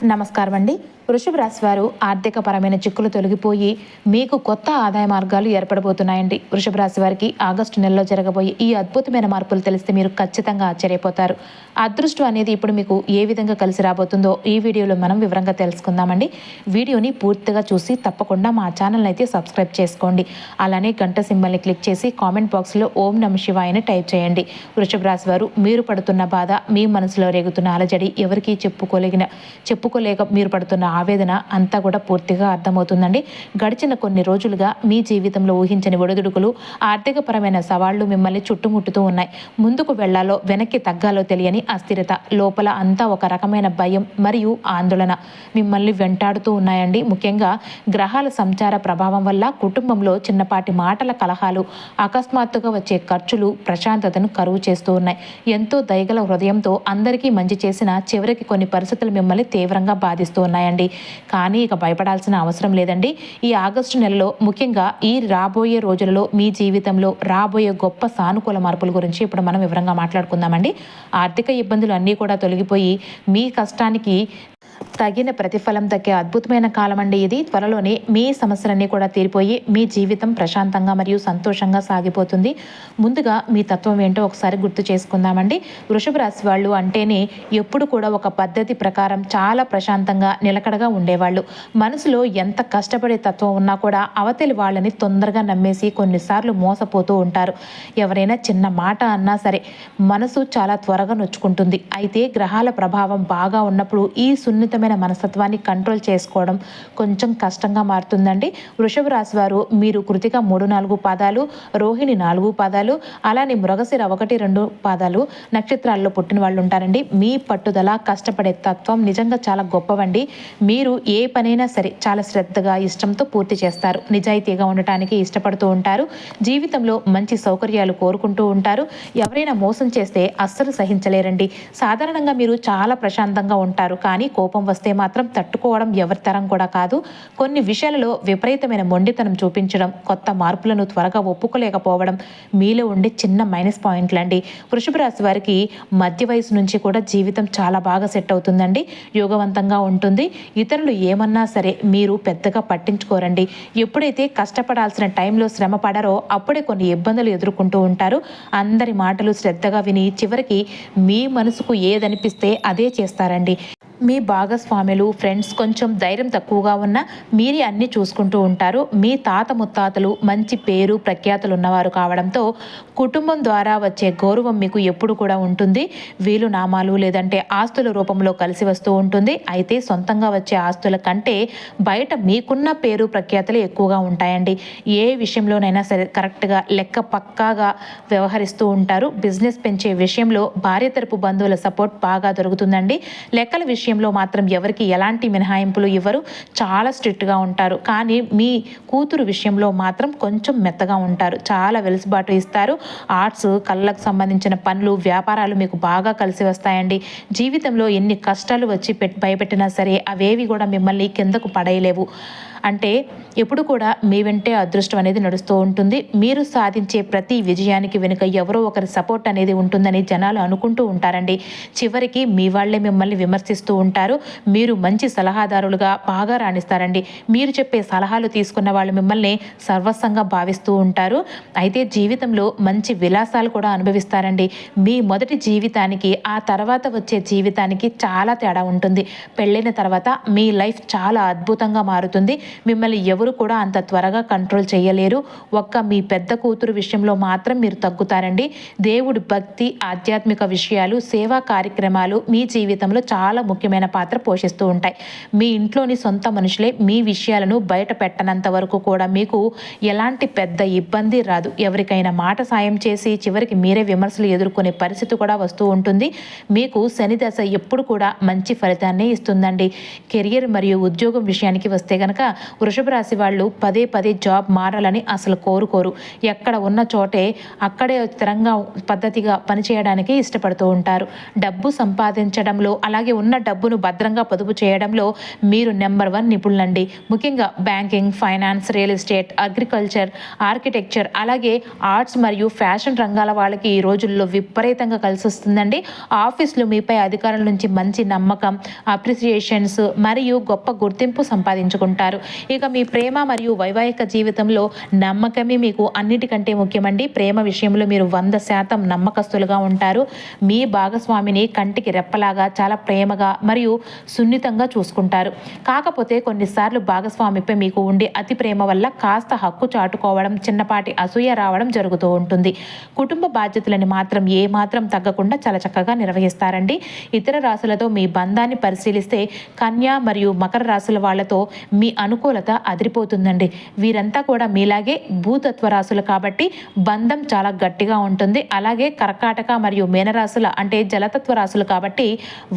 నమస్కారం అండి. వృషభ రాశి వారు ఆర్థికపరమైన చిక్కులు తొలగిపోయి మీకు కొత్త ఆదాయ మార్గాలు ఏర్పడబోతున్నాయండి. వృషభ రాశి వారికి ఆగస్టు నెలలో జరగబోయే ఈ అద్భుతమైన మార్పులు తెలిస్తే మీరు ఖచ్చితంగా ఆశ్చర్యపోతారు. అదృష్టం అనేది ఇప్పుడు మీకు ఏ విధంగా కలిసి రాబోతుందో ఈ వీడియోలో మనం వివరంగా తెలుసుకుందామండి. వీడియోని పూర్తిగా చూసి తప్పకుండా మా ఛానల్ అయితే సబ్స్క్రైబ్ చేసుకోండి. అలానే గంట సింబల్ని క్లిక్ చేసి కామెంట్ బాక్స్లో ఓం నమ శివాయ అని టైప్ చేయండి. వృషభ రాశి వారు మీరు పడుతున్న బాధ, మీ మనసులో రేగుతున్న అలజడి ఎవరికీ చెప్పుకోలేక మీరు పడుతున్న ఆవేదన అంతా కూడా పూర్తిగా అర్థమవుతుందండి. గడిచిన కొన్ని రోజులుగా మీ జీవితంలో ఊహించని ఒడిదుడుకులు, ఆర్థికపరమైన సవాళ్లు మిమ్మల్ని చుట్టుముట్టుతూ ఉన్నాయి. ముందుకు వెళ్లాలో వెనక్కి తగ్గాలో తెలియని అస్థిరత, లోపల అంతా ఒక రకమైన భయం మరియు ఆందోళన మిమ్మల్ని వెంటాడుతూ ఉన్నాయండి. ముఖ్యంగా గ్రహాల సంచార ప్రభావం వల్ల కుటుంబంలో చిన్నపాటి మాటల కలహాలు, అకస్మాత్తుగా వచ్చే ఖర్చులు ప్రశాంతతను కరువు చేస్తూ ఉన్నాయి. ఎంతో దయగల హృదయంతో అందరికీ మంచి చేసిన చివరికి కొన్ని పరిస్థితులు మిమ్మల్ని తీవ్రంగా బాధిస్తూ ఉన్నాయండి. కానీ ఇక భయపడాల్సిన అవసరం లేదండి. ఈ ఆగస్టు నెలలో, ముఖ్యంగా ఈ రాబోయే రోజులలో మీ జీవితంలో రాబోయే గొప్ప సానుకూల మార్పుల గురించి ఇప్పుడు మనం వివరంగా మాట్లాడుకుందామండి. ఆర్థిక ఇబ్బందులు అన్నీ కూడా తొలగిపోయి మీ కష్టానికి తగిన ప్రతిఫలం దక్కే అద్భుతమైన కాలం అండి ఇది. త్వరలోనే మీ సమస్యలన్నీ కూడా తీరిపోయి మీ జీవితం ప్రశాంతంగా మరియు సంతోషంగా సాగిపోతుంది. ముందుగా మీ తత్వం ఏంటో ఒకసారి గుర్తు చేసుకుందామండి. వృషభ రాశి వాళ్ళు అంటేనే ఎప్పుడు కూడా ఒక పద్ధతి ప్రకారం చాలా ప్రశాంతంగా నిలకడగా ఉండేవాళ్ళు. మనసులో ఎంత కష్టపడే తత్వం ఉన్నా కూడా అవతలి వాళ్ళని తొందరగా నమ్మేసి కొన్నిసార్లు మోసపోతూ ఉంటారు. ఎవరైనా చిన్న మాట అన్నా సరే మనసు చాలా త్వరగా నొచ్చుకుంటుంది. అయితే గ్రహాల ప్రభావం బాగా ఉన్నప్పుడు ఈ సున్నితమైన మనస్తత్వాన్ని కంట్రోల్ చేసుకోవడం కొంచెం కష్టంగా మారుతుందండి. వృషభ రాశి వారు మీరు కృతిక 3-4 పాదాలు, రోహిణి 4 పాదాలు, అలానే మృగశిర 1-2 పాదాలు నక్షత్రాల్లో పుట్టిన వాళ్ళు ఉంటారండి. మీ పట్టుదల, కష్టపడే తత్వం నిజంగా చాలా గొప్పవండి. మీరు ఏ పనైనా సరే చాలా శ్రద్ధగా, ఇష్టంతో పూర్తి చేస్తారు. నిజాయితీగా ఉండటానికి ఇష్టపడుతూ ఉంటారు. జీవితంలో మంచి సౌకర్యాలు కోరుకుంటూ ఉంటారు. ఎవరైనా మోసం చేస్తే అస్సలు సహించలేరండి. సాధారణంగా మీరు చాలా ప్రశాంతంగా ఉంటారు. కానీ కోపం వస్తే మాత్రం తట్టుకోవడం ఎవరి తరం కూడా కాదు. కొన్ని విషయాలలో విపరీతమైన మొండితనం చూపించడం, కొత్త మార్పులను త్వరగా ఒప్పుకోలేకపోవడం మీలో ఉండే చిన్న మైనస్ పాయింట్లండి. వృషభ రాశి వారికి మధ్య వయసు నుంచి కూడా జీవితం చాలా బాగా సెట్ అవుతుందండి. యోగవంతంగా ఉంటుంది. ఇతరులు ఏమన్నా సరే మీరు పెద్దగా పట్టించుకోరండి. ఎప్పుడైతే కష్టపడాల్సిన టైంలో శ్రమ పడరో అప్పుడే కొన్ని ఇబ్బందులు ఎదుర్కొంటూ ఉంటారు. అందరి మాటలు శ్రద్ధగా విని చివరికి మీ మనసుకు ఏదనిపిస్తే అదే చేస్తారండి. మీ భాగస్వాములు, ఫ్రెండ్స్ కొంచెం ధైర్యం తక్కువగా ఉన్నా మీరే అన్నీ చూసుకుంటూ ఉంటారు. మీ తాత ముత్తాతలు మంచి పేరు ప్రఖ్యాతులు ఉన్నవారు కావడంతో కుటుంబం ద్వారా వచ్చే గౌరవం మీకు ఎప్పుడు కూడా ఉంటుంది. వీలు నామాలు లేదంటే ఆస్తుల రూపంలో కలిసి వస్తూ ఉంటుంది. అయితే సొంతంగా వచ్చే ఆస్తుల కంటే బయట మీకున్న పేరు ప్రఖ్యాతులు ఎక్కువగా ఉంటాయండి. ఏ విషయంలోనైనా సరే కరెక్ట్గా లెక్క పక్కాగా వ్యవహరిస్తూ ఉంటారు. బిజినెస్ పెంచే విషయంలో భార్య తరపు బంధువుల సపోర్ట్ బాగా దొరుకుతుందండి. లెక్కల విషయంలో మాత్రం ఎవరికి ఎలాంటి మినహాయింపులు ఇవ్వరు. చాలా స్ట్రిక్ట్గా ఉంటారు. కానీ మీ కూతురు విషయంలో మాత్రం కొంచెం మెత్తగా ఉంటారు. చాలా వెలుసుబాటు ఇస్తారు. ఆర్ట్స్, కళ్ళకు సంబంధించిన పనులు, వ్యాపారాలు మీకు బాగా కలిసి వస్తాయండి. జీవితంలో ఎన్ని కష్టాలు వచ్చి భయపెట్టినా సరే అవేవి కూడా మిమ్మల్ని కిందకు పడేయలేవు. అంటే ఎప్పుడు కూడా మీ వెంటే అదృష్టం అనేది నడుస్తూ ఉంటుంది. మీరు సాధించే ప్రతి విజయానికి వెనుక ఎవరో ఒకరి సపోర్ట్ అనేది ఉంటుందని జనాలు అనుకుంటూ ఉంటారండి. చివరికి మీ వాళ్ళే మిమ్మల్ని విమర్శిస్తూ ఉంటారు. మీరు మంచి సలహాదారులుగా బాగా రాణిస్తారండి. మీరు చెప్పే సలహాలు తీసుకున్న వాళ్ళు మిమ్మల్ని సర్వస్వంగా భావిస్తూ ఉంటారు. అయితే జీవితంలో మంచి విలాసాలు కూడా అనుభవిస్తారండి. మీ మొదటి జీవితానికి ఆ తర్వాత వచ్చే జీవితానికి చాలా తేడా ఉంటుంది. పెళ్ళైన తర్వాత మీ లైఫ్ చాలా అద్భుతంగా మారుతుంది. మిమ్మల్ని ఎవరు కూడా అంత త్వరగా కంట్రోల్ చేయలేరు. ఒక్క మీ పెద్ద కూతురు విషయంలో మాత్రం మీరు తగ్గుతారండి. దేవుడి భక్తి, ఆధ్యాత్మిక విషయాలు, సేవా కార్యక్రమాలు మీ జీవితంలో చాలా ముఖ్యమైన పాత్ర పోషిస్తూ ఉంటాయి. మీ ఇంట్లోని సొంత మనుషులే మీ విషయాలను బయట పెట్టనంత వరకు కూడా మీకు ఎలాంటి పెద్ద ఇబ్బంది రాదు. ఎవరికైనా మాట సాయం చేసి చివరికి మీరే విమర్శలు ఎదుర్కొనే పరిస్థితి కూడా వస్తూ ఉంటుంది. మీకు శని దశ ఎప్పుడు కూడా మంచి ఫలితాన్ని ఇస్తుందండి. కెరియర్ మరియు ఉద్యోగం విషయానికి వస్తే గనక వృషభ రాశి వాళ్ళు పదే పదే జాబ్ మారాలని అసలు కోరుకోరు. ఎక్కడ ఉన్న చోటే అక్కడే స్థిరంగా పద్ధతిగా పనిచేయడానికి ఇష్టపడుతూ ఉంటారు. డబ్బు సంపాదించడంలో అలాగే ఉన్న డబ్బును భద్రంగా పొదుపు చేయడంలో మీరు నెంబర్ 1 నిపుణులండి. ముఖ్యంగా banking, finance, real estate, agriculture, architecture అలాగే ఆర్ట్స్ మరియు ఫ్యాషన్ రంగాల వాళ్ళకి ఈ రోజుల్లో విపరీతంగా కలిసి వస్తుందండి. ఆఫీసులు మీపై అధికారుల నుంచి మంచి నమ్మకం, అప్రిసియేషన్స్ మరియు గొప్ప గుర్తింపు సంపాదించుకుంటారు. ఇక మీ ప్రేమ మరియు వైవాహిక జీవితంలో నమ్మకమే మీకు అన్నిటికంటే ముఖ్యమండి. ప్రేమ విషయంలో మీరు 100% నమ్మకస్తులుగా ఉంటారు. మీ భాగస్వామిని కంటికి రెప్పలాగా చాలా ప్రేమగా మరియు సున్నితంగా చూసుకుంటారు. కాకపోతే కొన్నిసార్లు భాగస్వామిపై మీకు ఉండే అతి ప్రేమ వల్ల కాస్త హక్కు చాటుకోవడం, చిన్నపాటి అసూయ రావడం జరుగుతూ ఉంటుంది. కుటుంబ బాధ్యతలని మాత్రం ఏమాత్రం తగ్గకుండా చాలా చక్కగా నిర్వహిస్తారండి. ఇతర రాశులతో మీ బంధాన్ని పరిశీలిస్తే కన్యా మరియు మకర రాశుల వాళ్లతో మీ అనుకూలత అదిరిపోతుందండి. వీరంతా కూడా మీలాగే భూతత్వ రాశులు కాబట్టి బంధం చాలా గట్టిగా ఉంటుంది. అలాగే కర్కాటక మరియు మీనరాశుల అంటే జలతత్వ రాశులు కాబట్టి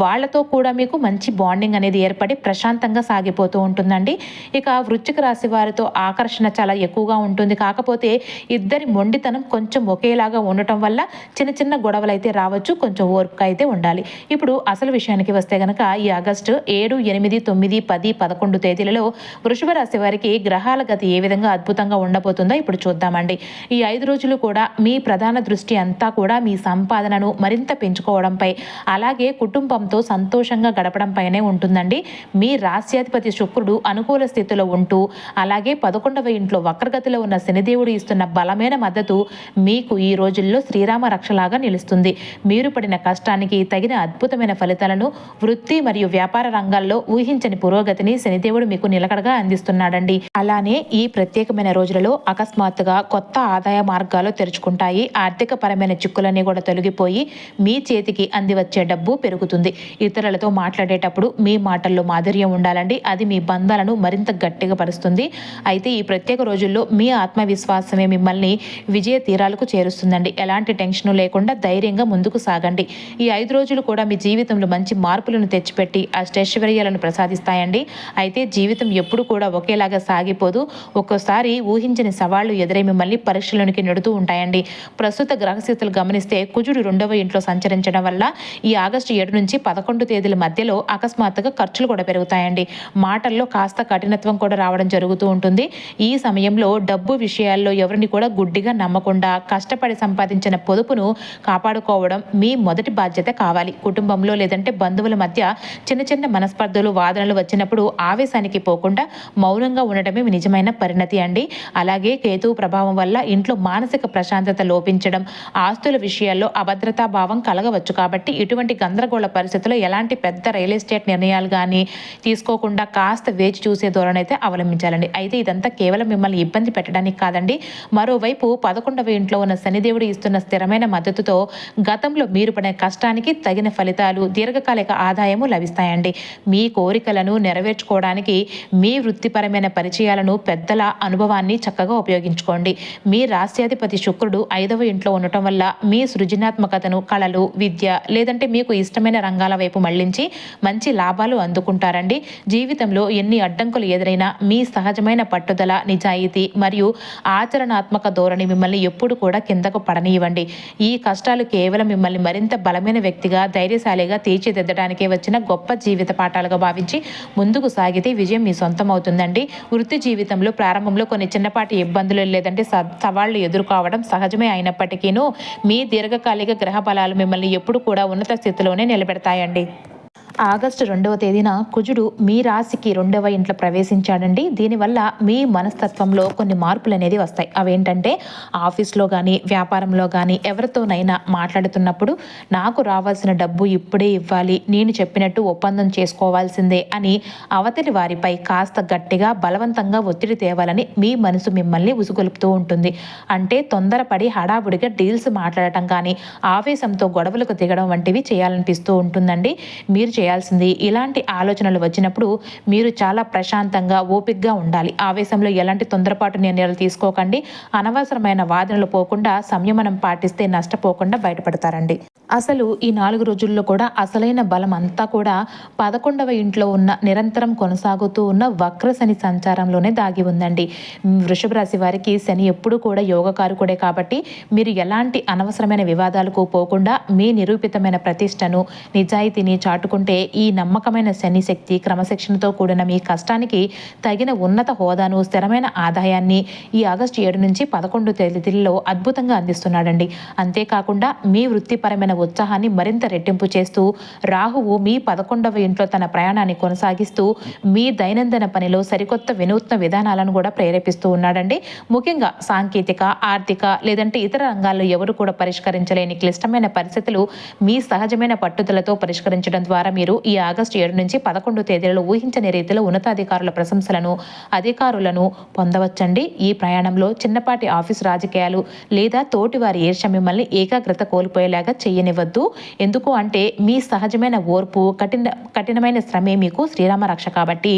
వాళ్లతో కూడా మీకు మంచి బాండింగ్ అనేది ఏర్పడి ప్రశాంతంగా సాగిపోతూ ఉంటుందండి. ఇక వృశ్చిక రాశి వారితో ఆకర్షణ చాలా ఎక్కువగా ఉంటుంది. కాకపోతే ఇద్దరి మొండితనం కొంచెం ఒకేలాగా ఉండటం వల్ల చిన్న చిన్న గొడవలు అయితే రావచ్చు. కొంచెం ఓర్పుగా అయితే ఉండాలి. ఇప్పుడు అసలు విషయానికి వస్తే గనక ఈ ఆగస్టు 7, 8, 9, 10, 11 తేదీలలో వృషభ రాశి వారికి గ్రహాల గతి ఏ విధంగా అద్భుతంగా ఉండబోతుందో ఇప్పుడు చూద్దామండి. ఈ 5 రోజులు కూడా మీ ప్రధాన దృష్టి అంతా కూడా మీ సంపాదనను మరింత పెంచుకోవడంపై అలాగే కుటుంబంతో సంతోషంగా గడపడంపైనే ఉంటుందండి. మీ రాశ్యాధిపతి శుక్రుడు అనుకూల స్థితిలో ఉంటూ అలాగే 11వ ఇంట్లో వక్రగతిలో ఉన్న శనిదేవుడు ఇస్తున్న బలమైన మద్దతు మీకు ఈ రోజుల్లో శ్రీరామ రక్షలాగా నిలుస్తుంది. మీరు పడిన కష్టానికి తగిన అద్భుతమైన ఫలితాలను వృత్తి మరియు వ్యాపార రంగాల్లో ఊహించని పురోగతిని శనిదేవుడు మీకు నిలకడగా అందిస్తున్నాడండి. అలానే ఈ ప్రత్యేకమైన రోజులలో అకస్మాత్తుగా కొత్త ఆదాయ మార్గాలు తెరుచుకుంటాయి. ఆర్థిక పరమైన చిక్కులన్నీ కూడా తొలగిపోయి మీ చేతికి అంది వచ్చే డబ్బు పెరుగుతుంది. ఇతరులతో మాట్లాడేటప్పుడు మీ మాటల్లో మాధుర్యం ఉండాలండి. అది మీ బంధాలను మరింత గట్టిగా పరుస్తుంది. అయితే ఈ ప్రత్యేక రోజుల్లో మీ ఆత్మవిశ్వాసమే మిమ్మల్ని విజయ తీరాలకు చేరుస్తుందండి. ఎలాంటి టెన్షన్ లేకుండా ధైర్యంగా ముందుకు సాగండి. ఈ 5 రోజులు కూడా మీ జీవితంలో మంచి మార్పులను తెచ్చిపెట్టి అష్టైశ్వర్యాలను ప్రసాదిస్తాయండి. అయితే జీవితం ఎప్పుడు కూడా ఒకేలాగా సాగిపోదు. ఒక్కోసారి ఊహించని సవాళ్లు ఎదురై మిమ్మల్ని పరీక్షలోనికి నెడుతూ ఉంటాయండి. ప్రస్తుత గ్రహస్థితులు గమనిస్తే కుజుడు 2వ ఇంట్లో సంచరించడం వల్ల ఈ ఆగస్టు 7 నుంచి 11 తేదీల మధ్యలో అకస్మాత్తుగా ఖర్చులు కూడా పెరుగుతాయండి. మాటల్లో కాస్త కఠినత్వం కూడా రావడం జరుగుతూ ఉంటుంది. ఈ సమయంలో డబ్బు విషయాల్లో ఎవరిని కూడా గుడ్డిగా నమ్మకుండా కష్టపడి సంపాదించిన పొదుపును కాపాడుకోవడం మీ మొదటి బాధ్యత కావాలి. కుటుంబంలో లేదంటే బంధువుల మధ్య చిన్న చిన్న మనస్పర్ధలు, వాదనలు వచ్చినప్పుడు ఆవేశానికి పోకుండా మౌనంగా ఉండటమే నిజమైన పరిణతి అండి. అలాగే కేతువు ప్రభావం వల్ల ఇంట్లో మానసిక ప్రశాంతత లోపించడం, ఆస్తుల విషయాల్లో అభద్రతా భావం కలగవచ్చు. కాబట్టి ఇటువంటి గందరగోళ పరిస్థితుల్లో ఎలాంటి పెద్ద రియల్ ఎస్టేట్ నిర్ణయాలు కానీ తీసుకోకుండా కాస్త వేచి చూసే ధోరణి అయితే అవలంబించాలండి. అయితే ఇదంతా కేవలం మిమ్మల్ని ఇబ్బంది పెట్టడానికి కాదండి. మరోవైపు 11వ ఇంట్లో ఉన్న శనిదేవుడు ఇస్తున్న స్థిరమైన మద్దతుతో గతంలో మీరు పడిన కష్టానికి తగిన ఫలితాలు, దీర్ఘకాలిక ఆదాయము లభిస్తాయండి. మీ కోరికలను నెరవేర్చుకోవడానికి మీ వృత్తిపరమైన పరిచయాలను, పెద్దల అనుభవాన్ని చక్కగా ఉపయోగించుకోండి. మీ రాశ్యాధిపతి శుక్రుడు 5వ ఇంట్లో ఉండటం వల్ల మీ సృజనాత్మకతను, కళలు, విద్య లేదంటే మీకు ఇష్టమైన రంగాల వైపు మళ్లించి మంచి లాభాలు అందుకుంటారండి. జీవితంలో ఎన్ని అడ్డంకులు ఎదురైనా మీ సహజమైన పట్టుదల, నిజాయితీ మరియు ఆచరణాత్మక ధోరణి మిమ్మల్ని ఎప్పుడు కూడా కిందకు పడనివ్వండి. ఈ కష్టాలు కేవలం మిమ్మల్ని మరింత బలమైన వ్యక్తిగా, ధైర్యశాలిగా తీర్చిదిద్దడానికే వచ్చిన గొప్ప జీవిత పాఠాలుగా భావించి ముందుకు సాగితే విజయం మీ సొంతం అవుతుందండి. వృత్తి జీవితంలో ప్రారంభంలో కొన్ని చిన్నపాటి ఇబ్బందులు లేదంటే సవాళ్లు ఎదుర్కోవడం సహజమే అయినప్పటికీను మీ దీర్ఘకాలిక గ్రహ బలాలు మిమ్మల్ని ఎప్పుడు కూడా ఉన్నత స్థితిలోనే నిలబెడతాయండి. ఆగస్టు 2వ తేదీన కుజుడు మీ రాశికి 2వ ఇంట్లో ప్రవేశించాడండి. దీనివల్ల మీ మనస్తత్వంలో కొన్ని మార్పులు అనేది వస్తాయి. అవేంటంటే ఆఫీస్లో కానీ వ్యాపారంలో కానీ ఎవరితోనైనా మాట్లాడుతున్నప్పుడు నాకు రావాల్సిన డబ్బు ఇప్పుడే ఇవ్వాలి, నేను చెప్పినట్టు ఒప్పందం చేసుకోవాల్సిందే అని అవతలి వారిపై కాస్త గట్టిగా బలవంతంగా ఒత్తిడి తేవాలని మీ మనసు మిమ్మల్ని ఉసుగొలుపుతూ ఉంటుంది. అంటే తొందరపడి హడావుడిగా డీల్స్ మాట్లాడటం కానీ ఆవేశంతో గొడవలకు దిగడం వంటివి చేయాలనిపిస్తూ ఉంటుందండి. మీరు చేయాల్సింది. ఇలాంటి ఆలోచనలు వచ్చినప్పుడు మీరు చాలా ప్రశాంతంగా, ఓపికగా ఉండాలి. ఆవేశంలో ఎలాంటి తొందరపాటు నిర్ణయాలు తీసుకోకండి. అనవసరమైన వాదనలు పోకుండా సంయమనం పాటిస్తే నష్టపోకుండా బయటపడతారండి. అసలు ఈ 4 రోజుల్లో కూడా అసలైన బలం అంతా కూడా 11వ ఇంట్లో ఉన్న నిరంతరం కొనసాగుతూ ఉన్న వక్ర శని సంచారంలోనే దాగి ఉందండి. వృషభ రాశి వారికి శని ఎప్పుడూ కూడా యోగకారకుడే కాబట్టి మీరు ఎలాంటి అనవసరమైన వివాదాలకు పోకుండా మీ నిరూపితమైన ప్రతిష్టను, నిజాయితీని చాటుకుంటే ఈ నమ్మకమైన శని శక్తి క్రమశిక్షణతో కూడిన మీ కష్టానికి తగిన ఉన్నత హోదాను, స్థిరమైన ఆదాయాన్ని ఈ ఆగస్టు 7 నుంచి 11 తేదీల్లో అద్భుతంగా అందిస్తున్నాడండి. అంతేకాకుండా మీ వృత్తిపరమైన ఉత్సాహాన్ని మరింత రెట్టింపు చేస్తూ రాహువు మీ 11వ ఇంట్లో తన ప్రయాణాన్ని కొనసాగిస్తూ మీ దైనందిన పనిలో సరికొత్త వినూత్న విధానాలను కూడా ప్రేరేపిస్తూ ఉన్నాడండి. ముఖ్యంగా సాంకేతిక, ఆర్థిక లేదంటే ఇతర రంగాల్లో ఎవరు కూడా పరిష్కరించలేని క్లిష్టమైన పరిస్థితులు మీ సహజమైన పట్టుదలతో పరిష్కరించడం ద్వారా మీరు ఈ ఆగస్టు 7 నుంచి 11 తేదీలలో ఊహించని రీతిలో ఉన్నతాధికారుల ప్రశంసలను, అధికారులను పొందవచ్చండి. ఈ ప్రయాణంలో చిన్నపాటి ఆఫీసు రాజకీయాలు లేదా తోటివారి ఈర్ష్య మిమ్మల్ని ఏకాగ్రత కోల్పోయేలాగా చేయనివ్వద్దు. ఎందుకు అంటే మీ సహజమైన ఓర్పు, కఠినమైన శ్రమే మీకు శ్రీరామ రక్ష కాబట్టి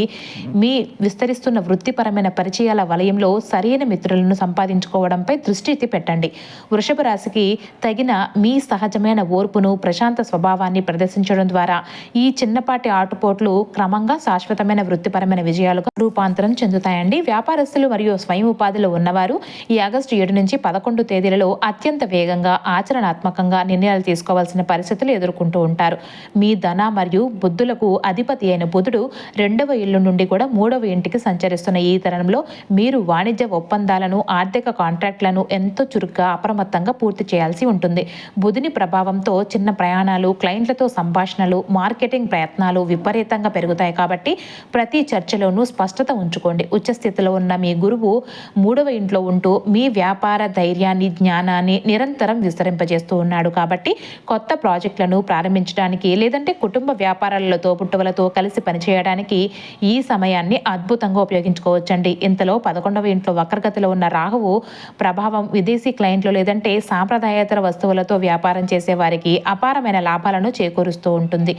మీ విస్తరిస్తున్న వృత్తిపరమైన పరిచయాల వలయంలో సరైన మిత్రులను సంపాదించుకోవడంపై దృష్టి పెట్టండి. వృషభ రాశికి తగిన మీ సహజమైన ఓర్పును, ప్రశాంత స్వభావాన్ని ప్రదర్శించడం ద్వారా ఈ చిన్నపాటి ఆటుపోట్లు క్రమంగా శాశ్వతమైన వృత్తిపరమైన విజయాలుగా రూపాంతరం చెందుతాయండి. వ్యాపారస్తులు మరియు స్వయం ఉపాధిలో ఉన్నవారు ఈ ఆగస్టు 7 నుంచి 11 తేదీలలో అత్యంత వేగంగా, ఆచరణాత్మకంగా నిర్ణయాలు తీసుకోవాల్సిన పరిస్థితులు ఎదుర్కొంటూ ఉంటారు. మీ ధన మరియు బుద్ధులకు అధిపతి అయిన బుధుడు 2వ ఇల్లు నుండి కూడా 3వ ఇంటికి సంచరిస్తున్న ఈ తరుణంలో మీరు వాణిజ్య ఒప్పందాలను, ఆర్థిక కాంట్రాక్టులను ఎంతో చురుగ్గా, అప్రమత్తంగా పూర్తి చేయాల్సి ఉంటుంది. బుధుని ప్రభావంతో చిన్న ప్రయాణాలు, క్లయింట్లతో సంభాషణలు, మార్కెటింగ్ ప్రయత్నాలు విపరీతంగా పెరుగుతాయి కాబట్టి ప్రతి చర్చలోనూ స్పష్టత ఉంచుకోండి. ఉచ్చస్థితిలో ఉన్న మీ గురువు 3వ ఇంట్లో ఉంటూ మీ వ్యాపార ధైర్యాన్ని, జ్ఞానాన్ని నిరంతరం విస్తరింపజేస్తూ ఉన్నాడు కాబట్టి కొత్త ప్రాజెక్టులను ప్రారంభించడానికి లేదంటే కుటుంబ వ్యాపారాలలో తోబుట్టువులతో కలిసి పనిచేయడానికి ఈ సమయాన్ని అద్భుతంగా ఉపయోగించుకోవచ్చండి. ఇంతలో 11వ ఇంట్లో వక్రగతిలో ఉన్న రాహువు ప్రభావం విదేశీ క్లయింట్లు లేదంటే సాంప్రదాయేతర వస్తువులతో వ్యాపారం చేసే వారికి అపారమైన లాభాలను చేకూరుస్తూ ఉంటుంది.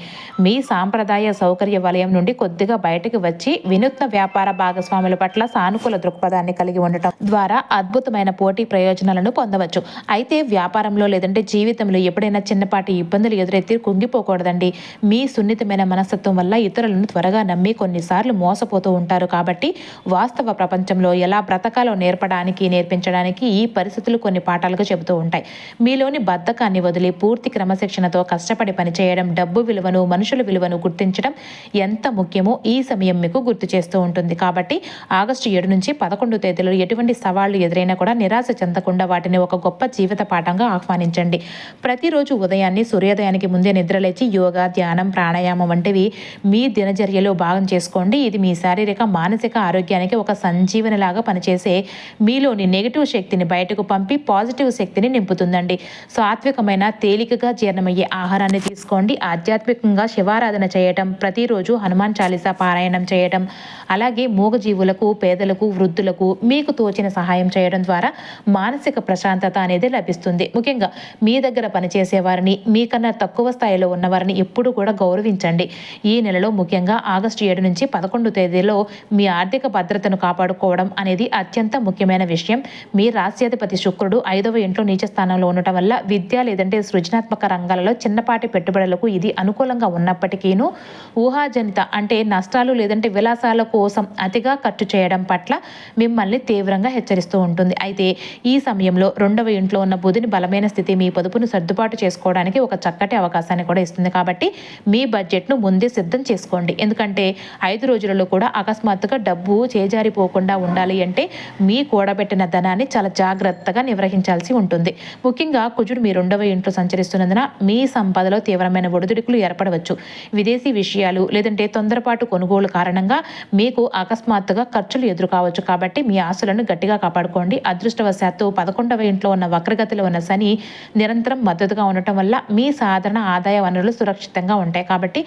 మీ సాంప్రదాయ సౌకర్య వలయం నుండి కొద్దిగా బయటకు వచ్చి వినూత్న వ్యాపార భాగస్వాముల పట్ల సానుకూల దృక్పథాన్ని కలిగి ఉండటం ద్వారా అద్భుతమైన పోటీ ప్రయోజనాలను పొందవచ్చు. అయితే వ్యాపారంలో లేదంటే జీవితంలో ఎప్పుడైనా చిన్నపాటి ఇబ్బందులు ఎదురెత్తి కుంగిపోకూడదండి. మీ సున్నితమైన మనస్తత్వం వల్ల ఇతరులను త్వరగా నమ్మి కొన్నిసార్లు మోసపోతూ ఉంటారు కాబట్టి వాస్తవ ప్రపంచంలో ఎలా బ్రతకాలో నేర్పించడానికి ఈ పరిస్థితులు కొన్ని పాఠాలుగా చెబుతూ ఉంటాయి. మీలోని బద్ధకాన్ని వదిలి పూర్తి క్రమశిక్షణతో కష్టపడి పనిచేయడం, డబ్బు విలువను, మనుషుల విలువను గుర్తించడం ఎంత ముఖ్యమో ఈ సమయం మీకు గుర్తు చేస్తూ ఉంటుంది. కాబట్టి ఆగస్టు 7 నుంచి 11 తేదీలో ఎటువంటి సవాళ్లు ఎదురైనా కూడా నిరాశ చెందకుండా వాటిని ఒక గొప్ప జీవిత పాఠంగా ఆహ్వానించండి. ప్రతిరోజు ఉదయాన్నే సూర్యోదయానికి ముందే నిద్రలేచి యోగా, ధ్యానం, ప్రాణాయామం వంటివి మీ దినచర్యలో భాగం చేసుకోండి. ఇది మీ శారీరక, మానసిక ఆరోగ్యానికి ఒక సంజీవనిలాగా పనిచేసే మీలోని నెగిటివ్ శక్తిని బయటకు పంపి పాజిటివ్ శక్తిని నింపుతుందండి. సాత్వికమైన, తేలికగా జీర్ణమయ్యే ఆహారాన్ని తీసుకోండి. ఆధ్యాత్మికంగా శివారాధన చేయటం, ప్రతిరోజు హనుమాన్ చాలీసా పారాయణం చేయటం, అలాగే మూగజీవులకు, పేదలకు, వృద్ధులకు మీకు తోచిన సహాయం చేయడం ద్వారా మానసిక ప్రశాంతత అనేది లభిస్తుంది. ముఖ్యంగా మీ దగ్గర పనిచేసే వారిని, మీకన్నా తక్కువ స్థాయిలో ఉన్నవారిని ఎప్పుడు కూడా గౌరవించండి. ఈ నెలలో ముఖ్యంగా ఆగస్టు 7 నుంచి 11 తేదీలో మీ ఆర్థిక భద్రతను కాపాడుకోవడం అనేది అత్యంత ముఖ్యమైన విషయం. మీ రాశ్యాధిపతి శుక్రుడు 5వ ఇంట్లో నీచ స్థానంలో ఉండటం వల్ల విద్య లేదంటే సృజనాత్మక రంగాలలో చిన్నపాటి పెట్టుబడులకు ఇది అనుకూలంగా ఉన్నప్పటికీను ఊహాజనిత అంటే నష్టాలు లేదంటే విలాసాల కోసం అతిగా ఖర్చు చేయడం పట్ల మిమ్మల్ని తీవ్రంగా హెచ్చరిస్తూ ఉంటుంది. అయితే ఈ సమయంలో 2వ ఇంట్లో ఉన్న బుధుని బలమైన స్థితి మీ పొదుపును సర్దుబాటు చేసుకోవడానికి ఒక చక్కటి అవకాశాన్ని కూడా ఇస్తుంది. కాబట్టి మీ బడ్జెట్ను ముందే సిద్ధం చేసుకోండి. ఎందుకంటే 5 రోజులలో కూడా అకస్మాత్తుగా డబ్బు చేజారిపోకుండా ఉండాలి అంటే మీ కూడబెట్టిన ధనాన్ని చాలా జాగ్రత్తగా నిర్వహించాల్సి ఉంటుంది. ముఖ్యంగా కుజుడు మీ 2వ ఇంట్లో సంచరిస్తున్నందున మీ సంపదలో తీవ్రమైన ఒడిదుడుకులు ఏర్పడవచ్చు. విదేశీ విషయాలు లేదంటే తొందరపాటు కొనుగోలు కారణంగా మీకు అకస్మాత్తుగా ఖర్చులు ఎదురు కావచ్చు. కాబట్టి మీ ఆశలను గట్టిగా కాపాడుకోండి. అదృష్టవశాత్తు 11వ ఇంట్లో ఉన్న వక్రగతిలో ఉన్న శని నిరంతరం మద్దతుగా ఉండటం వల్ల మీ సాధారణ ఆదాయ వనరులు సురక్షితంగా ఉంటాయి. కాబట్టి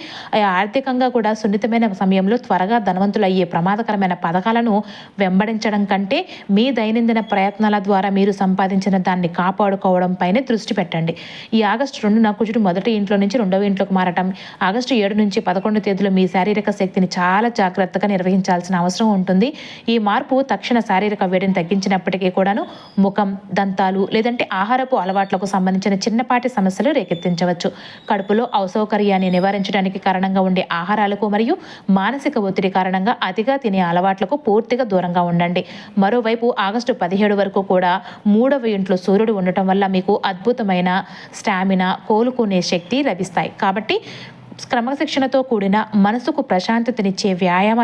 ఆర్థికంగా కూడా సున్నితమైన సమయంలో త్వరగా ధనవంతులు అయ్యే ప్రమాదకరమైన పథకాలను వెంబడించడం కంటే మీ దైనందిన ప్రయత్నాల ద్వారా మీరు సంపాదించిన దాన్ని కాపాడుకోవడం పైనే దృష్టి పెట్టండి. ఈ ఆగస్టు 2న కుజుడు 1వ ఇంట్లో నుంచి 2వ ఇంట్లోకి మారటం ఆగస్టు 7 నుంచి 11 తేదీలో మీ శారీరక శక్తిని చాలా జాగ్రత్తగా నిర్వహించాల్సిన అవసరం ఉంటుంది. ఈ మార్పు తక్షణ శారీరక వేడిని తగ్గించినప్పటికీ కూడాను ముఖం, దంతాలు లేదంటే ఆహారపు అలవాట్లకు సంబంధించిన చిన్నపాటి సమస్యలు రేకెత్తించవచ్చు. కడుపులో అసౌకర్యాన్ని నివారించడానికి కారణంగా ఉండే ఆహారాలకు మరియు మానసిక ఒత్తిడి కారణంగా అతిగా తినే అలవాట్లకు పూర్తిగా దూరంగా ఉండండి. మరోవైపు ఆగస్టు 17 వరకు కూడా 3వ ఇంట్లో సూర్యుడు ఉండటం వల్ల మీకు అద్భుతమైన స్టామినా, కోలుకునే శక్తి లభిస్తాయి. కాబట్టి క్రమశిక్షణతో కూడిన మనసుకు ప్రశాంతతనిచ్చే వ్యాయామ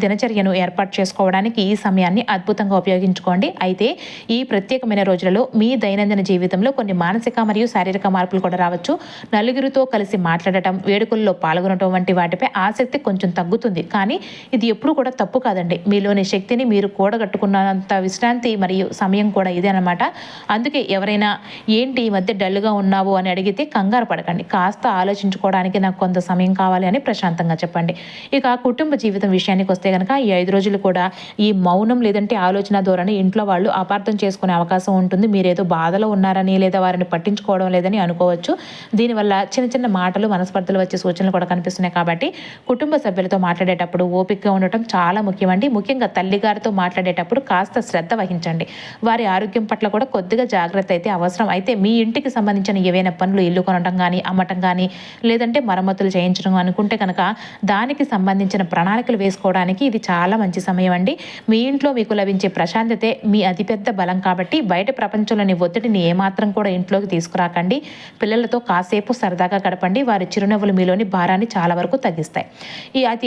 దినచర్యను ఏర్పాటు చేసుకోవడానికి ఈ సమయాన్ని అద్భుతంగా ఉపయోగించుకోండి. అయితే ఈ ప్రత్యేకమైన రోజులలో మీ దైనందిన జీవితంలో కొన్ని మానసిక మరియు శారీరక మార్పులు కూడా రావచ్చు. నలుగురితో కలిసి మాట్లాడటం, వేడుకల్లో పాల్గొనడం వంటి వాటిపై ఆసక్తి కొంచెం తగ్గుతుంది. కానీ ఇది ఎప్పుడు కూడా తప్పు కాదండి. మీలోని శక్తిని మీరు కూడగట్టుకున్నంత విశ్రాంతి మరియు సమయం కూడా ఇదే అనమాట. అందుకే ఎవరైనా ఏంటి ఈ మధ్య డల్గా ఉన్నావు అని అడిగితే కంగారు పడకండి. కాస్త ఆలోచించుకోవడానికి నాకు కొంత సమయం కావాలి అని ప్రశాంతంగా చెప్పండి. ఇక కుటుంబ జీవితం విషయానికి వస్తే కనుక ఈ 5 రోజులు కూడా ఈ మౌనం లేదంటే ఆలోచన ధోరణి ఇంట్లో వాళ్ళు అపార్థం చేసుకునే అవకాశం ఉంటుంది. మీరేదో బాధలో ఉన్నారని లేదా వారిని పట్టించుకోవడం లేదని అనుకోవచ్చు. దీనివల్ల చిన్న చిన్న మాటలు, మనస్పర్ధలు వచ్చే సూచనలు కూడా కనిపిస్తున్నాయి. కాబట్టి కుటుంబ సభ్యులతో మాట్లాడేటప్పుడు ఓపికగా ఉండటం చాలా ముఖ్యమండి. ముఖ్యంగా తల్లిగారితో మాట్లాడేటప్పుడు కాస్త శ్రద్ధ వహించండి. వారి ఆరోగ్యం పట్ల కూడా కొద్దిగా జాగ్రత్త అయితే అవసరం. అయితే మీ ఇంటికి సంబంధించిన ఏవైనా పనులు, ఇల్లు కొనడం కానీ, అమ్మటం కానీ లేదంటే మరమ్మతులు చేయించడం అనుకుంటే కనుక దానికి సంబంధించిన ప్రణాళికలు వేసుకోవడానికి ఇది చాలా మంచి సమయం అండి. మీ ఇంట్లో మీకు లభించే ప్రశాంతతే మీ అతిపెద్ద బలం. కాబట్టి బయట ప్రపంచంలోని ఒత్తిడిని ఏమాత్రం కూడా ఇంట్లోకి తీసుకురాకండి. పిల్లలతో కాసేపు సరదాగా గడపండి. వారి చిరునవ్వులు మీలోని భారాన్ని చాలా వరకు తగ్గిస్తాయి.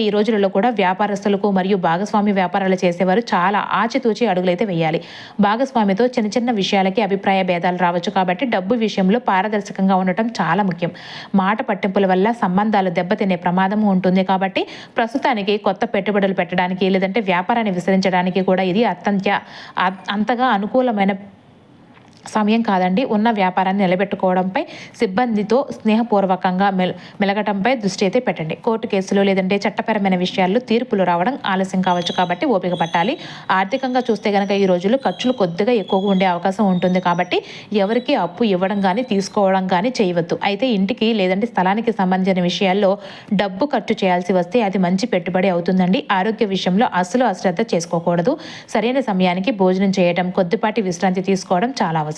ఈ రోజులలో కూడా వ్యాపారస్తులకు మరియు భాగస్వామి వ్యాపారాలు చేసేవారు చాలా ఆచితూచి అడుగులైతే వేయాలి. భాగస్వామితో చిన్న చిన్న విషయాలకి అభిప్రాయ భేదాలు రావచ్చు. కాబట్టి డబ్బు విషయంలో పారదర్శకంగా ఉండటం చాలా ముఖ్యం. మాట పట్టింపుల వల్ల సంబంధాలు దెబ్బతినే ప్రమాదం ఉంటుంది. కాబట్టి ప్రస్తుతానికి కొత్త పెట్టుబడులు పెట్టడానికి లేదంటే వ్యాపారాన్ని విస్తరించడానికి కూడా ఇది అంతగా అనుకూలమైన సమయం కాదండి. ఉన్న వ్యాపారాన్ని నిలబెట్టుకోవడంపై, సిబ్బందితో స్నేహపూర్వకంగా మెలగటంపై దృష్టి అయితే పెట్టండి. కోర్టు కేసులు లేదంటే చట్టపరమైన విషయాల్లో తీర్పులు రావడం ఆలస్యం కావచ్చు. కాబట్టి ఓపిక పట్టాలి. ఆర్థికంగా చూస్తే కనుక ఈ రోజుల్లో ఖర్చులు కొద్దిగా ఎక్కువగా ఉండే అవకాశం ఉంటుంది. కాబట్టి ఎవరికి అప్పు ఇవ్వడం కానీ తీసుకోవడం కానీ చేయవద్దు. అయితే ఇంటికి లేదంటే స్థలానికి సంబంధించిన విషయాల్లో డబ్బు ఖర్చు చేయాల్సి వస్తే అది మంచి పెట్టుబడి అవుతుందండి. ఆరోగ్య విషయంలో అసలు అశ్రద్ధ చేసుకోకూడదు. సరైన సమయానికి భోజనం చేయడం, కొద్దిపాటి విశ్రాంతి తీసుకోవడం చాలా అవసరం.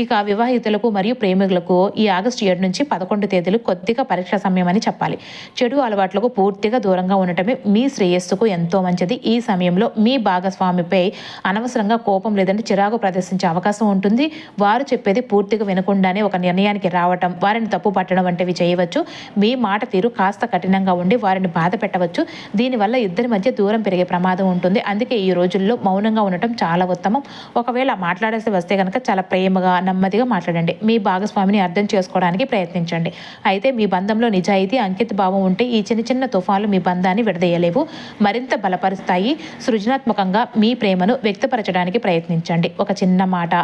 ఇక వివాహితులకు మరియు ప్రేమికులకు ఈ ఆగస్టు 7 నుంచి 11 తేదీలు కొద్దిగా పరీక్ష సమయం అని చెప్పాలి. చెడు అలవాట్లకు పూర్తిగా దూరంగా ఉండటమే మీ శ్రేయస్సుకు ఎంతో మంచిది. ఈ సమయంలో మీ భాగస్వామిపై అనవసరంగా కోపం లేదంటే చిరాకు ప్రదర్శించే అవకాశం ఉంటుంది. వారు చెప్పేది పూర్తిగా వినకుండానే ఒక నిర్ణయానికి రావటం, వారిని తప్పు పట్టడం వంటివి చేయవచ్చు. మీ మాట తీరు కాస్త కఠినంగా ఉండి వారిని బాధ పెట్టవచ్చు. దీనివల్ల ఇద్దరి మధ్య దూరం పెరిగే ప్రమాదం ఉంటుంది. అందుకే ఈ రోజుల్లో మౌనంగా ఉండటం చాలా ఉత్తమం. ఒకవేళ మాట్లాడాల్సి వస్తే కనుక చాలా ప్రేమగా, నెమ్మదిగా మాట్లాడండి. మీ భాగస్వామిని అర్థం చేసుకోవడానికి ప్రయత్నించండి. అయితే మీ బంధంలో నిజాయితీ, అంకిత భావం ఉంటే ఈ చిన్న చిన్న తుఫాన్లు మీ బంధాన్ని విడదీయలేవు, మరింత బలపరుస్తాయి. సృజనాత్మకంగా మీ ప్రేమను వ్యక్తపరచడానికి ప్రయత్నించండి. ఒక చిన్న మాట,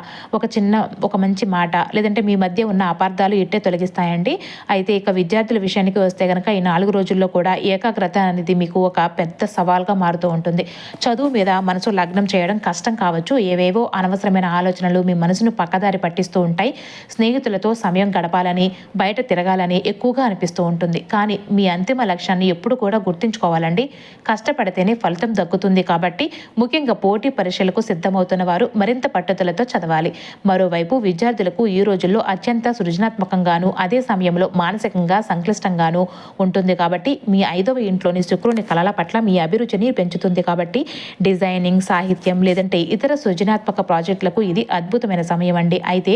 ఒక మంచి మాట లేదంటే మీ మధ్య ఉన్న అపార్థాలు ఇట్టే తొలగిస్తాయండి. అయితే ఇక విద్యార్థుల విషయానికి వస్తే కనుక ఈ 4 రోజుల్లో కూడా ఏకాగ్రత అనేది మీకు ఒక పెద్ద సవాల్గా మారుతూ ఉంటుంది. చదువు మీద మనసు లగ్నం చేయడం కష్టం కావచ్చు. ఏవేవో అనవసరమైన ఆలోచనలు మీ మనసును పక్కదారి పట్టిస్తూ ఉంటాయి. స్నేహితులతో సమయం గడపాలని, బయట తిరగాలని ఎక్కువగా అనిపిస్తూ ఉంటుంది. కానీ మీ అంతిమ లక్ష్యాన్ని ఎప్పుడు కూడా గుర్తుంచుకోవాలండి. కష్టపడితేనే ఫలితం దక్కుతుంది. కాబట్టి ముఖ్యంగా పోటీ పరీక్షలకు సిద్ధమవుతున్న వారు మరింత పట్టుదలతో చదవాలి. మరోవైపు విద్యార్థులకు ఈ రోజుల్లో అత్యంత సృజనాత్మకంగాను అదే సమయంలో మానసికంగా సంక్లిష్టంగాను ఉంటుంది. కాబట్టి మీ 5వ ఇంట్లోని శుక్రుని కళల పట్ల మీ అభిరుచిని పెంచుతుంది. కాబట్టి డిజైనింగ్, సాహిత్యం లేదంటే ఇతర సృజనాత్మక ప్రాజెక్టులకు ఇది అద్భుతమైన సమయం అండి. అయితే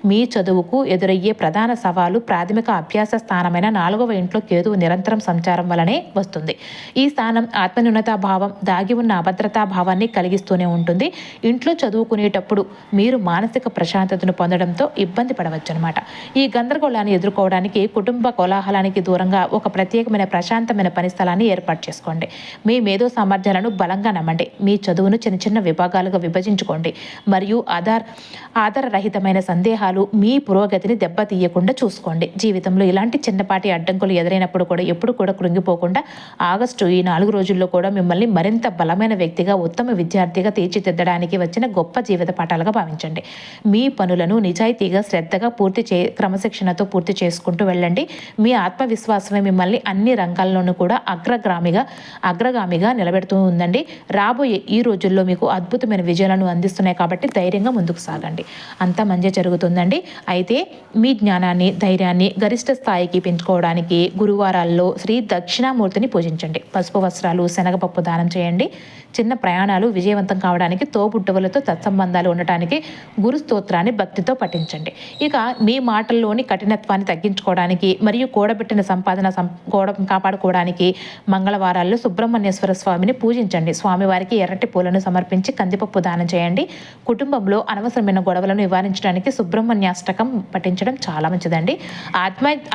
మీ చదువుకు ఎదురయ్యే ప్రధాన సవాలు ప్రాథమిక అభ్యాస స్థానమైన 4వ ఇంట్లో కేతువు నిరంతరం సంచారం వలనే వస్తుంది. ఈ స్థానం ఆత్మన్యూనతా భావం, దాగి ఉన్న అభద్రతా భావాన్ని కలిగిస్తూనే ఉంటుంది. ఇంట్లో చదువుకునేటప్పుడు మీరు మానసిక ప్రశాంతతను పొందడంతో ఇబ్బంది పడవచ్చు అనమాట. ఈ గందరగోళాన్ని ఎదుర్కోవడానికి కుటుంబ కోలాహలానికి దూరంగా ఒక ప్రత్యేకమైన ప్రశాంతమైన పని స్థలాన్ని ఏర్పాటు చేసుకోండి. మీ మేధో సామర్థ్యాలను బలంగా నమ్మండి. మీ చదువును చిన్న చిన్న విభాగాలుగా విభజించుకోండి మరియు ఆధారరహితమైన సందేహాలు మీ పురోగతిని దెబ్బతీయకుండా చూసుకోండి. జీవితంలో ఇలాంటి చిన్నపాటి అడ్డంకులు ఎదురైనప్పుడు కూడా ఎప్పుడు కూడా కృంగిపోకుండా ఆగస్టు ఈ 4 రోజుల్లో కూడా మిమ్మల్ని మరింత బలమైన వ్యక్తిగా, ఉత్తమ విద్యార్థిగా తీర్చిదిద్దడానికి వచ్చిన గొప్ప జీవిత పాఠాలుగా భావించండి. మీ పనులను నిజాయితీగా, శ్రద్ధగా క్రమశిక్షణతో పూర్తి చేసుకుంటూ వెళ్ళండి. మీ ఆత్మవిశ్వాసమే మిమ్మల్ని అన్ని రంగాల్లోనూ కూడా అగ్రగామిగా నిలబెడుతూ ఉందండి. రాబోయే ఈ రోజుల్లో మీకు అద్భుతమైన విజయాలను అందిస్తున్నాయి కాబట్టి ధైర్యంగా ముందుకు సాగండి. అంతా మంచి జరుగుతుందండి. అయితే మీ జ్ఞానాన్ని, ధైర్యాన్ని గరిష్ట స్థాయికి పెంచుకోవడానికి గురువారాల్లో శ్రీ దక్షిణామూర్తిని పూజించండి. పసుపు వస్త్రాలు, శనగపప్పు దానం చేయండి. చిన్న ప్రయాణాలు విజయవంతం కావడానికి, తోబుట్టువులతో తత్సంబంధాలు ఉండటానికి గురు స్తోత్రాన్ని భక్తితో పఠించండి. ఇక మీ మాటల్లోని కఠినత్వాన్ని తగ్గించుకోవడానికి మరియు కూడబెట్టిన సంపాదన కాపాడుకోవడానికి మంగళవారాల్లో సుబ్రహ్మణ్యేశ్వర స్వామిని పూజించండి. స్వామివారికి ఎర్రటి పూలను సమర్పించి కందిపప్పు దానం చేయండి. కుటుంబంలో అనవసరమైన గొడవలను నివారించడానికి సుబ్రహ్మణ్యాష్టకం పఠించడం చాలా మంచిదండి.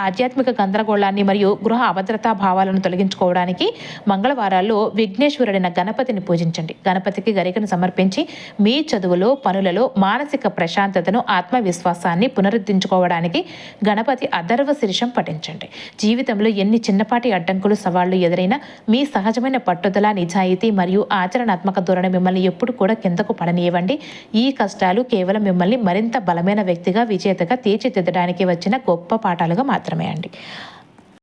ఆధ్యాత్మిక గందరగోళాన్ని మరియు గృహ అభద్రతా భావాలను తొలగించుకోవడానికి మంగళవారాల్లో విఘ్నేశ్వరుడైన గణపతిని పూజించండి. గణపతికి గరికను సమర్పించి మీ చదువులో, పనులలో మానసిక ప్రశాంతతను, ఆత్మవిశ్వాసాన్ని పునరుద్ధరించుకోవడానికి గణపతి అథర్వ శీర్షం పఠించండి. జీవితంలో ఎన్ని చిన్నపాటి అడ్డంకులు, సవాళ్లు ఎదురైనా మీ సహజమైన పట్టుదల, నిజాయితీ మరియు ఆచరణాత్మక ధోరణి మిమ్మల్ని ఎప్పుడు కూడా కిందకు పడనివ్వండి. ఈ కష్టాలు కేవలం మిమ్మల్ని మరింత బలమైన వ్యక్తిగా, విజేతగా తీర్చిదిద్దడానికి వచ్చిన గొప్ప పాఠాలుగా మాత్రమే అండి.